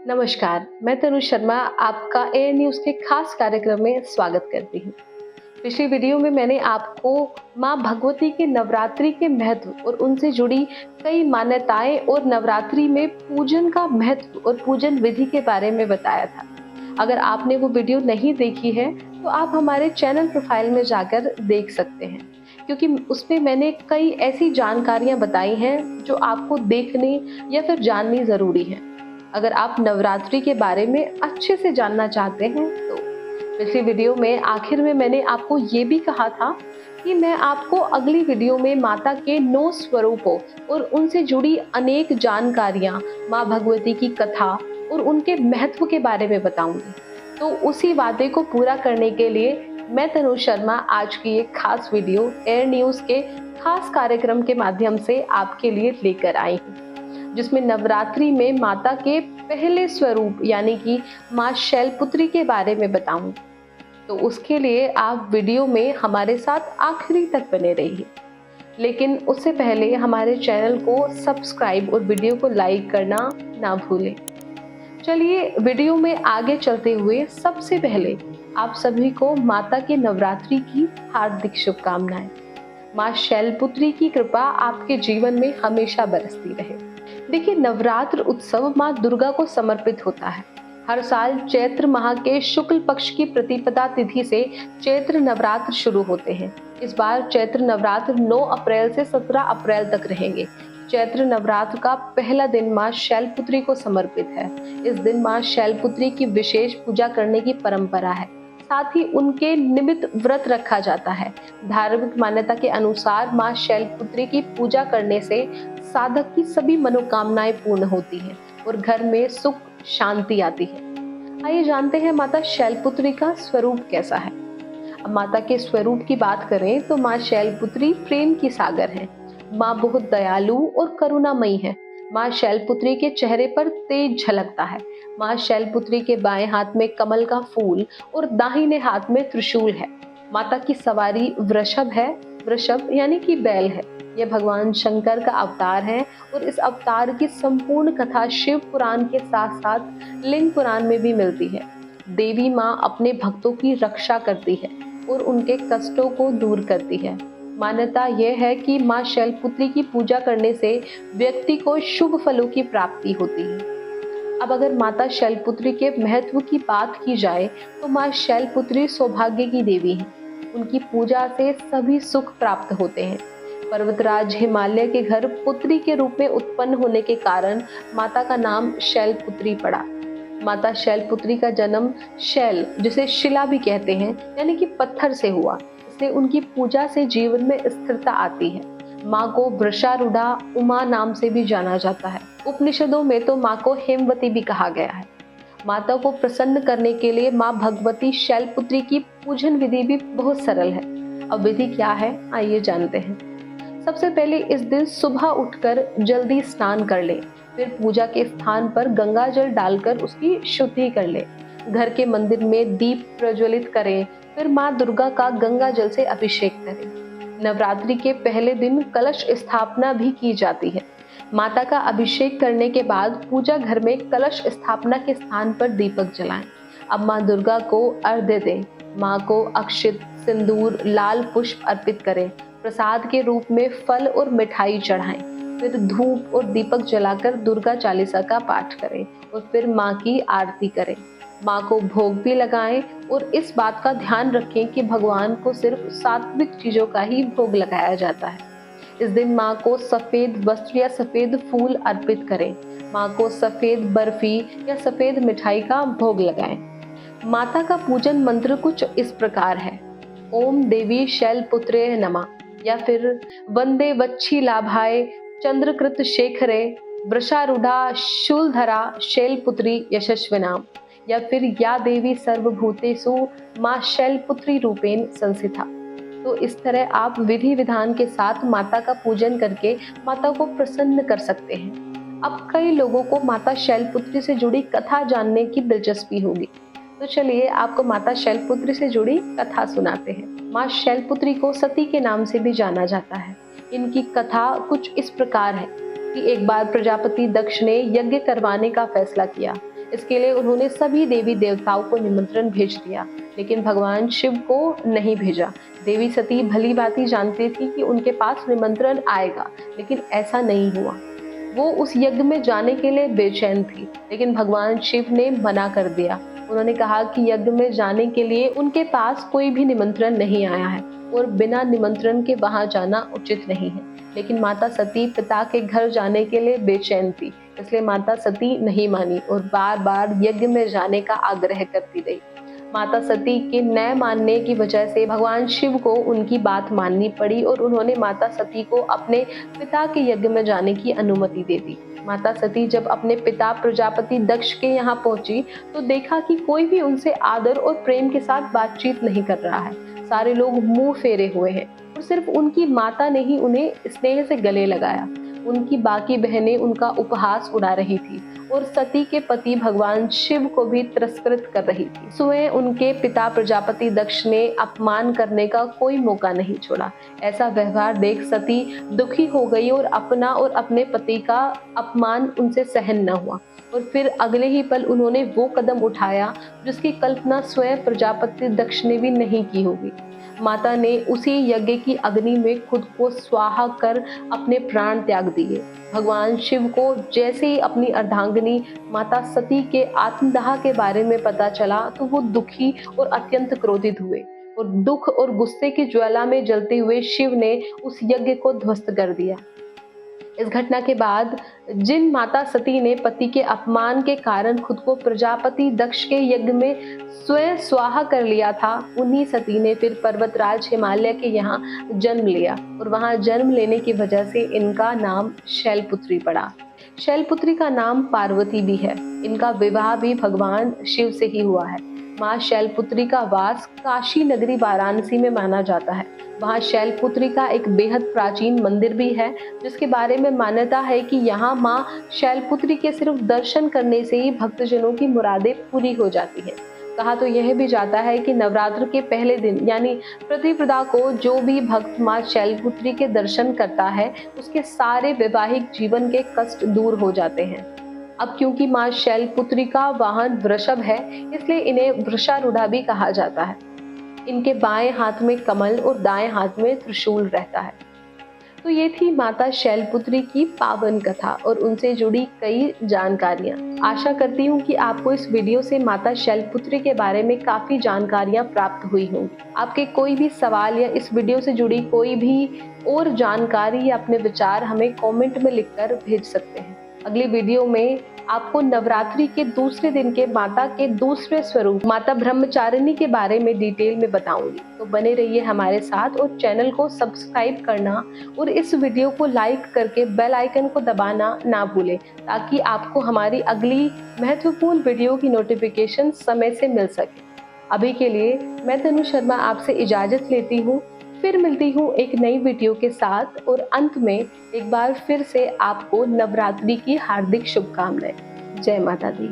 नमस्कार, मैं तनु शर्मा आपका एयर न्यूज़ के खास कार्यक्रम में स्वागत करती हूँ। पिछली वीडियो में मैंने आपको माँ भगवती के नवरात्रि के महत्व और उनसे जुड़ी कई मान्यताएं और नवरात्रि में पूजन का महत्व और पूजन विधि के बारे में बताया था। अगर आपने वो वीडियो नहीं देखी है तो आप हमारे चैनल प्रोफाइल में जाकर देख सकते हैं, क्योंकि उसमें मैंने कई ऐसी जानकारियां बताई हैं जो आपको देखने या फिर जाननी ज़रूरी है। अगर आप नवरात्रि के बारे में अच्छे से जानना चाहते हैं तो पिछली वीडियो में आखिर में मैंने आपको ये भी कहा था कि मैं आपको अगली वीडियो में माता के 9 स्वरूपों और उनसे जुड़ी अनेक जानकारियां, माँ भगवती की कथा और उनके महत्व के बारे में बताऊंगी। तो उसी वादे को पूरा करने के लिए मैं तनु शर्मा आज की एक खास वीडियो एयर न्यूज़ के खास कार्यक्रम के माध्यम से आपके लिए लेकर आई हूँ, जिसमें नवरात्रि में माता के पहले स्वरूप यानी कि माँ शैलपुत्री के बारे में बताऊं। तो उसके लिए आप वीडियो में हमारे साथ आखिरी तक बने रहिए। लेकिन उससे पहले हमारे चैनल को सब्सक्राइब और वीडियो को लाइक करना ना भूलें। चलिए वीडियो में आगे चलते हुए सबसे पहले आप सभी को माता के नवरात्रि की हार्दिक शुभकामनाएं। माँ शैलपुत्री की कृपा आपके जीवन में हमेशा बरसती रहे। देखिए, नवरात्र उत्सव माँ दुर्गा को समर्पित होता है। हर साल चैत्र माह के शुक्ल पक्ष की प्रतिपदा तिथि से चैत्र नवरात्र शुरू होते हैं। इस बार चैत्र नवरात्र 9 अप्रैल से 17 अप्रैल तक रहेंगे। चैत्र नवरात्र का पहला दिन माँ शैलपुत्री को समर्पित है। इस दिन माँ शैलपुत्री की विशेष पूजा करने की परंपरा है। साथ ही उनके निमित्त व्रत रखा जाता है। धार्मिक मान्यता के अनुसार माँ शैलपुत्री की पूजा करने से साधक की सभी मनोकामनाएं पूर्ण होती हैं और घर में सुख शांति आती है। आइए जानते हैं माता शैलपुत्री का स्वरूप कैसा है। अब माता के स्वरूप की बात करें तो माँ शैलपुत्री प्रेम की सागर है। माँ बहुत दयालु और करुणामयी है। माँ शैलपुत्री के चेहरे पर तेज झलकता है। माँ शैलपुत्री के बाएं हाथ में कमल का फूल और दाहिने हाथ में त्रिशूल है। माता की सवारी वृषभ है। वृषभ यानी कि बैल है। यह भगवान शंकर का अवतार है और इस अवतार की संपूर्ण कथा शिव पुराण के साथ साथ लिंग पुराण में भी मिलती है। देवी माँ अपने भक्तों की रक्षा करती है और उनके कष्टों को दूर करती है। मान्यता यह है कि माँ शैलपुत्री की पूजा करने से व्यक्ति को शुभ फलों की प्राप्ति होती है। अब अगर माता शैलपुत्री के महत्व की बात की जाए तो माँ शैलपुत्री सौभाग्य की देवी है। उनकी पूजा से सभी सुख प्राप्त होते हैं। पर्वतराज हिमालय के घर पुत्री के रूप में उत्पन्न होने के कारण माता का नाम शैलपुत्री पड़ा। माता शैलपुत्री का जन्म शैल, जिसे शिला भी कहते हैं, यानी कि पत्थर से हुआ। इसलिए उनकी पूजा से जीवन में स्थिरता आती है। माँ को वृषारूढ़ा उमा नाम से भी जाना जाता है। उपनिषदों में तो माँ को हेमवती भी कहा गया है। माता को प्रसन्न करने के लिए माँ भगवती शैलपुत्री की पूजन विधि भी बहुत सरल है। अब विधि क्या है, आइए जानते हैं। सबसे पहले इस दिन सुबह उठकर जल्दी स्नान कर ले। फिर पूजा के स्थान पर गंगा जल डालकर उसकी शुद्धि कर ले। घर के मंदिर में दीप प्रज्वलित करें। फिर माँ दुर्गा का गंगा जल से अभिषेक करें। नवरात्रि के पहले दिन कलश स्थापना भी की जाती है। माता का अभिषेक करने के बाद पूजा घर में कलश स्थापना के स्थान पर दीपक जलाएं। अब माँ दुर्गा को अर्घ्य दें। माँ को अक्षत, सिंदूर, लाल पुष्प अर्पित करें। प्रसाद के रूप में फल और मिठाई चढ़ाएं। फिर धूप और दीपक जलाकर दुर्गा चालीसा का पाठ करें और फिर माँ की आरती करें। माँ को भोग भी लगाएं और इस बात का ध्यान रखें कि भगवान को सिर्फ सात्विक चीजों का ही भोग लगाया जाता है। इस दिन माँ को सफेद वस्त्र या सफेद फूल अर्पित करें। माँ को सफेद बर्फी या सफेद मिठाई का भोग लगाएं। माता का पूजन मंत्र कुछ इस प्रकार है। ओम देवी शैलपुत्रे नमः, या फिर वंदे वच्छिलाभाय चंद्रकृत शेखरे वृषारूढ़ा शूलधरा शैलपुत्री यशस्विनाम, या फिर या देवी सर्वभूतेषु माँ शैलपुत्री रूपेण संस्थिता। तो इस तरह आप विधि विधान के साथ माता का पूजन करके माता को प्रसन्न कर सकते हैं। अब कई लोगों को माता शैलपुत्री से जुड़ी कथा जानने की दिलचस्पी होगी, तो चलिए आपको माता शैलपुत्री से जुड़ी कथा सुनाते हैं। माँ शैलपुत्री को सती के नाम से भी जाना जाता है। इनकी कथा कुछ इस प्रकार है कि एक बार प्रजापति दक्ष ने यज्ञ करवाने का फैसला किया। इसके लिए उन्होंने सभी देवी देवताओं को निमंत्रण भेज दिया, लेकिन भगवान शिव को नहीं भेजा। देवी सती भली भांति जानती थी कि उनके पास निमंत्रण आएगा, लेकिन ऐसा नहीं हुआ। वो उस यज्ञ में जाने के लिए बेचैन थी, लेकिन भगवान शिव ने मना कर दिया। उन्होंने कहा कि यज्ञ में जाने के लिए उनके पास कोई भी निमंत्रण नहीं आया है और बिना निमंत्रण के वहां जाना उचित नहीं है। लेकिन माता सती पिता के घर जाने के लिए बेचैन थी, इसलिए माता सती नहीं मानी और बार बार यज्ञ में जाने का आग्रह करती रही। माता सती के न मानने की वजह से भगवान शिव को उनकी बात माननी पड़ी और उन्होंने माता सती को अपने पिता के यज्ञ में जाने की अनुमति दे दी। माता सती जब अपने पिता प्रजापति दक्ष के यहाँ पहुंची तो देखा कि कोई भी उनसे आदर और प्रेम के साथ बातचीत नहीं कर रहा है। सारे लोग मुंह फेरे हुए हैं और सिर्फ उनकी माता ने ही उन्हें स्नेह से गले लगाया। उनकी बाकी बहनें उनका उपहास उड़ा रही थी और सती के पति भगवान शिव को भी तिरस्कृत कर रही थी। स्वयं उनके पिता प्रजापति दक्ष ने अपमान करने का कोई मौका नहीं छोड़ा। ऐसा व्यवहार देख सती दुखी हो गई और अपना और अपने पति का अपमान उनसे सहन न हुआ और फिर अगले ही पल उन्होंने वो कदम उठाया जिसकी कल्पना स्वयं प्रजापति दक्ष ने भी नहीं की होगी। माता ने उसी यज्ञ की अग्नि में खुद को स्वाहा कर अपने प्राण त्याग दिए। भगवान शिव को जैसे ही अपनी अर्धांगिनी माता सती के आत्मदाह के बारे में पता चला तो वो दुखी और अत्यंत क्रोधित हुए और दुख और गुस्से की ज्वाला में जलते हुए शिव ने उस यज्ञ को ध्वस्त कर दिया। इस घटना के बाद जिन माता सती ने पति के अपमान के कारण खुद को प्रजापति दक्ष के यज्ञ में स्वयं स्वाहा कर लिया था, उन्हीं सती ने फिर पर्वतराज हिमालय के यहाँ जन्म लिया और वहाँ जन्म लेने की वजह से इनका नाम शैलपुत्री पड़ा। शैलपुत्री का नाम पार्वती भी है। इनका विवाह भी भगवान शिव से ही हुआ है। माँ शैलपुत्री का वास काशी नगरी वाराणसी में माना जाता है। वहाँ शैलपुत्री का एक बेहद प्राचीन मंदिर भी है, जिसके बारे में मान्यता है कि यहाँ माँ शैलपुत्री के सिर्फ दर्शन करने से ही भक्तजनों की मुरादें पूरी हो जाती हैं। कहा तो यह भी जाता है कि नवरात्र के पहले दिन यानी प्रतिपदा को जो भी भक्त माँ शैलपुत्री के दर्शन करता है उसके सारे वैवाहिक जीवन के कष्ट दूर हो जाते हैं। अब क्योंकि माँ शैलपुत्री का वाहन वृषभ है, इसलिए इन्हें वृषारूढ़ा भी कहा जाता है। इनके बाएं हाथ में कमल और दाएं हाथ में त्रिशूल रहता है। तो ये थी माता शैलपुत्री की पावन कथा और उनसे जुड़ी कई जानकारियां। आशा करती हूँ कि आपको इस वीडियो से माता शैलपुत्री के बारे में काफी जानकारियां प्राप्त हुई होंगी। आपके कोई भी सवाल या इस वीडियो से जुड़ी कोई भी और जानकारी या अपने विचार हमें कमेंट में लिखकर भेज सकते हैं। अगली वीडियो में आपको नवरात्रि के दूसरे दिन के माता के दूसरे स्वरूप माता ब्रह्मचारिणी के बारे में डिटेल में बताऊंगी। तो बने रहिए हमारे साथ और चैनल को सब्सक्राइब करना और इस वीडियो को लाइक करके बेल आइकन को दबाना ना भूलें, ताकि आपको हमारी अगली महत्वपूर्ण वीडियो की नोटिफिकेशन समय से मिल सके। अभी के लिए मैं तनु शर्मा आपसे इजाजत लेती हूँ। फिर मिलती हूँ एक नई वीडियो के साथ और अंत में एक बार फिर से आपको नवरात्रि की हार्दिक शुभकामनाएं। जय माता दी।